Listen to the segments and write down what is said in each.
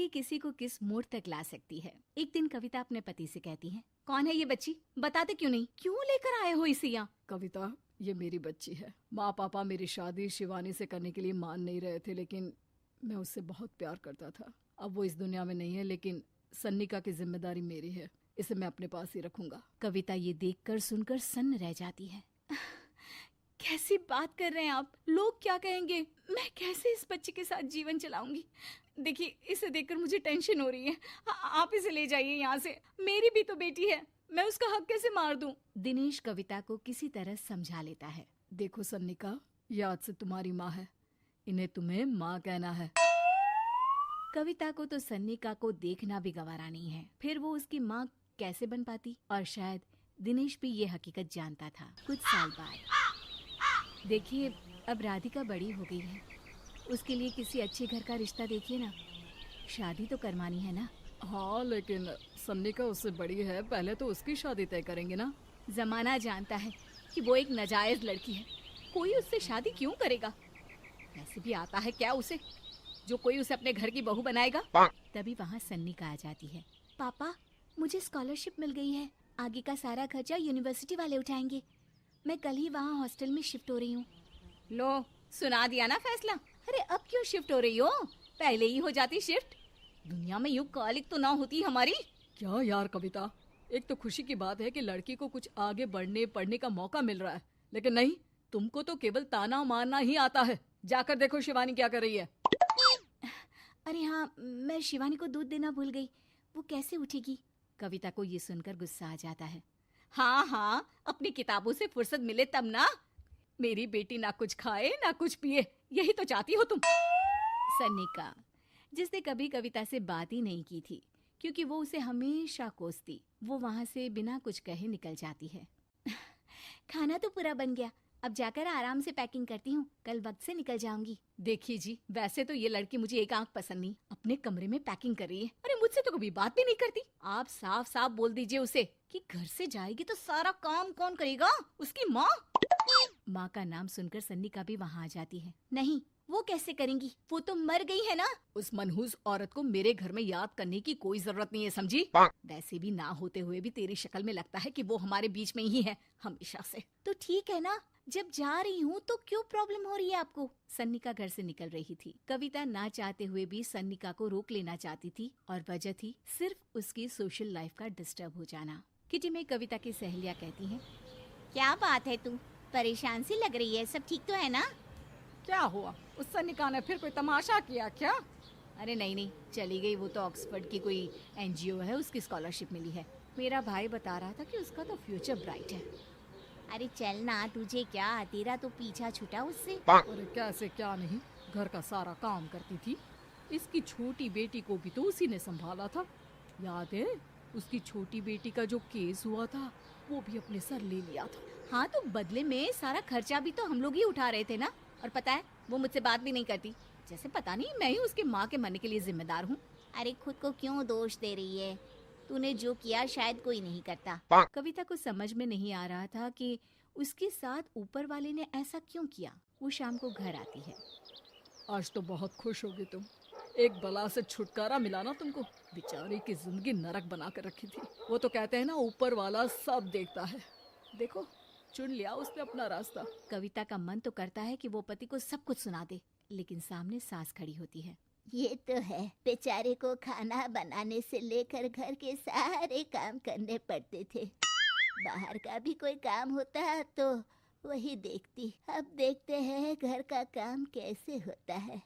दोस्ती किसी को किस मोड़ तक ला सकती है। एक दिन कविता अपने पति से कहती है, कौन है ये बच्ची, बताते क्यों नहीं, क्यों लेकर आए हो इसे यहाँ? कविता, ये मेरी बच्ची है। माँ पापा मेरी शादी शिवानी से करने के लिए मान नहीं रहे थे, लेकिन मैं उससे बहुत प्यार करता था। अब वो इस दुनिया में नहीं है, लेकिन सन्निका की जिम्मेदारी मेरी है। इसे मैं अपने पास ही रखूंगा। कविता ये देखकर सुनकर सन्न रह जाती है। कैसी बात कर रहे हैं आप, लोग क्या कहेंगे, मैं कैसे इस बच्चे के साथ जीवन चलाऊंगी? देखिए, इसे देखकर मुझे टेंशन हो रही है। आप इसे ले जाइए यहाँ से, मेरी भी तो बेटी है, मैं उसका हक कैसे मार दूं? दिनेश कविता को किसी तरह समझा लेता है। देखो सन्निका, ये आज से तुम्हारी माँ है, इन्हें तुम्हें माँ कहना है। कविता को तो सन्निका को देखना भी गवारा नहीं है, फिर वो उसकी माँ कैसे बन पाती? और शायद दिनेश भी ये हकीकत जानता था। कुछ साल बाद देखिए, अब राधिका बड़ी हो गई है, उसके लिए किसी अच्छे घर का रिश्ता देखिए ना, शादी तो करवानी है ना। हाँ, लेकिन सन्निका उससे बड़ी है, पहले तो उसकी शादी तय करेंगे ना। जमाना जानता है कि वो एक नाजायज लड़की है, कोई उससे शादी क्यों करेगा? वैसे भी आता है क्या उसे, जो कोई उसे अपने घर की बहू बनाएगा? तभी वहाँ सन्निका आ जाती है। पापा, मुझे स्कॉलरशिप मिल गई है, आगे का सारा खर्चा यूनिवर्सिटी वाले उठाएंगे, मैं कल ही वहाँ हॉस्टल में शिफ्ट हो रही हूँ। लो, सुना दिया ना फैसला। अरे अब क्यों शिफ्ट हो रही हो, पहले ही हो जाती शिफ्ट, दुनिया में यूं कालिक तो ना होती हमारी। क्या यार कविता, एक तो खुशी की बात है कि लड़की को कुछ आगे बढ़ने पढ़ने का मौका मिल रहा है, लेकिन नहीं, तुमको तो केवल ताना मारना ही आता है। जाकर देखो शिवानी क्या कर रही है। अरे हाँ, मैं शिवानी को दूध देना भूल गई, वो कैसे उठेगी? कविता को ये सुनकर गुस्सा आ जाता है। हाँ हाँ, अपनी किताबों से फुर्सत मिले तब ना, मेरी बेटी ना कुछ खाए ना कुछ पिए, यही तो चाहती हो तुम। सन्निका, जिसने कभी कविता से बात ही नहीं की थी, क्योंकि वो उसे हमेशा कोसती, वो वहाँ से बिना कुछ कहे निकल जाती है। खाना तो पूरा बन गया, अब जाकर आराम से पैकिंग करती हूँ, कल वक्त से निकल जाऊंगी। देखिए जी, वैसे तो ये लड़की मुझे एक आंख पसंद नहीं, अपने कमरे में पैकिंग कर रही है, अरे मुझसे तो कभी बात भी नहीं करती। आप साफ साफ बोल दीजिए उसे कि घर से जाएगी तो सारा काम कौन करेगा, उसकी माँ। माँ का नाम सुनकर सन्निका भी वहाँ आ जाती है। नहीं, वो कैसे करेंगी, वो तो मर गई है ना। उस मनहूस औरत को मेरे घर में याद करने की कोई जरूरत नहीं है, समझी? वैसे भी ना होते हुए भी तेरी शक्ल में लगता है कि वो हमारे बीच में ही है हमेशा से। तो ठीक है ना, जब जा रही हूँ तो क्यों प्रॉब्लम हो रही है आपको? सन्निका घर से निकल रही थी, कविता ना चाहते हुए भी सन्निका को रोक लेना चाहती थी, और वजह थी सिर्फ उसकी सोशल लाइफ का डिस्टर्ब हो जाना। किटी में कविता की सहेलियाँ कहती हैं, क्या बात है, तू परेशान सी लग रही है, सब ठीक तो है ना? क्या हुआ, उस सन्निका ने फिर कोई तमाशा किया क्या? अरे नहीं नहीं, चली गई, वो तो ऑक्सफोर्ड की कोई एनजीओ है, उसकी स्कॉलरशिप मिली है। मेरा भाई बता रहा था कि उसका तो फ्यूचर ब्राइट है। अरे चल ना, तुझे क्या, तेरा तो पीछा छूटा उससे। अरे कैसे क्या नहीं, घर का सारा काम करती थी, इसकी छोटी बेटी को भी तो उसी ने संभाला था। याद है, उसकी छोटी बेटी का जो केस हुआ था, वो भी अपने सर ले लिया था। हाँ, तो बदले में सारा खर्चा भी तो हम लोग ही उठा रहे थे ना, और पता है वो मुझसे बात भी नहीं करती, जैसे पता नहीं मैं ही उसके माँ के मरने के लिए जिम्मेदार हूँ। अरे खुद को क्यों दोष दे रही है, तूने जो किया शायद कोई नहीं करता। कविता को समझ में नहीं आ रहा था कि उसके साथ ऊपर वाले ने ऐसा क्यों किया। वो शाम को घर आती है। आज तो बहुत खुश होगी तुम, एक बला से छुटकारा मिला ना तुमको। बेचारी की जिंदगी नरक बना कर रखी थी। वो तो कहते हैं ना, ऊपर वाला सब देखता है। देखो, चुन लिया उसने अपना रास्ता। कविता का मन तो करता है कि वो पति को सब कुछ सुना दे, लेकिन सामने सास खड़ी होती है। ये तो है, बेचारे को खाना बनाने से लेकर घर के सारे काम करने पड़ते थे। बाहर का भी कोई काम होता तो वही देखती। अब देखते हैं घर का काम कैसे होता है।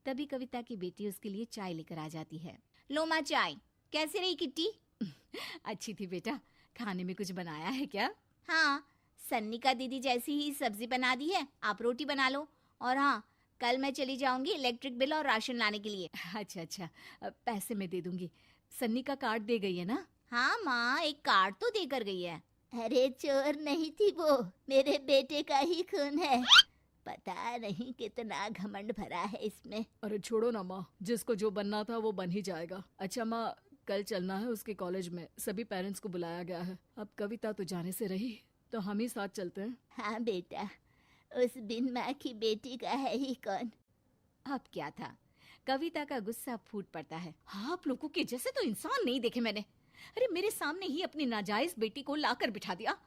तभी कविता की बेटी उसके लिए चाय लेकर आ जाती है। लो माँ चाय, कैसी रही किट्टी? अच्छी थी बेटा, खाने में कुछ बनाया है क्या? हाँ, सन्निका दीदी जैसी ही सब्जी बना दी है, आप रोटी बना लो। और हाँ, कल मैं चली जाऊंगी इलेक्ट्रिक बिल और राशन लाने के लिए। अच्छा अच्छा, पैसे मैं दे दूंगी। सन्नी का कार्ड दे गई है ना? हाँ माँ, एक कार्ड तो देकर गई है। अरे चोर नहीं थी वो, मेरे बेटे का ही खून है। पता नहीं कितना घमंड भरा है इसमें। अरे छोड़ो ना माँ, जिसको जो बनना था वो बन ही जाएगा। अच्छा माँ, कल चलना है उसके कॉलेज में, सभी पेरेंट्स को बुलाया गया है। अब कविता तो जाने से रही, तो हम ही साथ चलते हैं। हाँ बेटा, उस बिन माँ की बेटी का है ही कौन। अब क्या था, कविता का गुस्सा फूट पड़ता है। आप लोगों के जैसे तो इंसान नहीं देखे मैंने। अरे मेरे सामने ही अपनी नाजायज बेटी को लाकर बिठा दिया।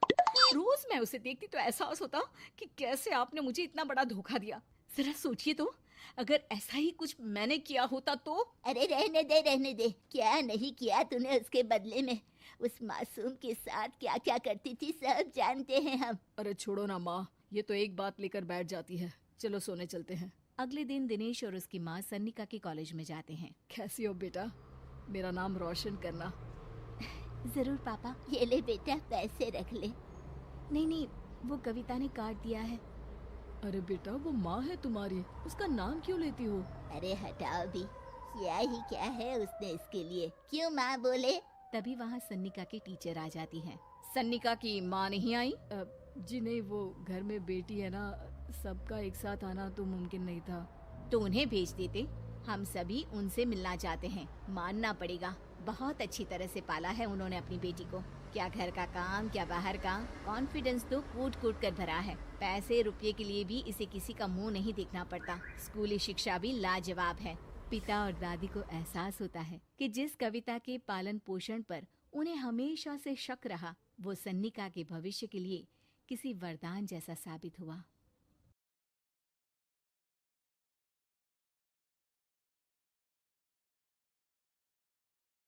रोज मैं उसे देखती तो एहसास होता कि कैसे आपने मुझे इतना बड़ा धोखा दिया। जरा सोचिए तो, अगर ऐसा ही कुछ मैंने किया होता तो। अरे रहने दे, क्या नहीं किया तूने उसके बदले में। उस मासूम के साथ क्या क्या करती थी सब जानते हैं हम। अरे छोड़ो ना माँ, ये तो एक बात लेकर बैठ जाती है। चलो सोने चलते हैं। अगले दिन दिनेश और उसकी माँ सन्निका के कॉलेज में जाते हैं। कैसी हो बेटा? मेरा नाम रोशन करना। जरूर पापा। ये ले बेटा, पैसे रख ले। नहीं, वो कविता ने काट दिया है। अरे बेटा, वो माँ है तुम्हारी, उसका नाम क्यों लेती हो? अरे हटाओ भी, क्या ही क्या है उसने इसके लिए, क्यों माँ बोले। तभी वहाँ सन्निका की टीचर आ जाती है। सन्निका की माँ नहीं आई? जी नहीं, वो घर में बेटी है ना, सबका एक साथ आना तो मुमकिन नहीं था। तो उन्हें भेज देते, हम सभी उनसे मिलना चाहते हैं। मानना पड़ेगा, बहुत अच्छी तरह से पाला है उन्होंने अपनी बेटी को। क्या घर का काम, क्या बाहर का। कॉन्फिडेंस तो कूट कूट कर भरा है। पैसे रुपये के लिए भी इसे किसी का मुंह नहीं देखना पड़ता। स्कूली शिक्षा भी लाजवाब है। पिता और दादी को एहसास होता है कि जिस कविता के पालन पोषण पर उन्हें हमेशा से शक रहा, वो सन्निका के भविष्य के लिए किसी वरदान जैसा साबित हुआ।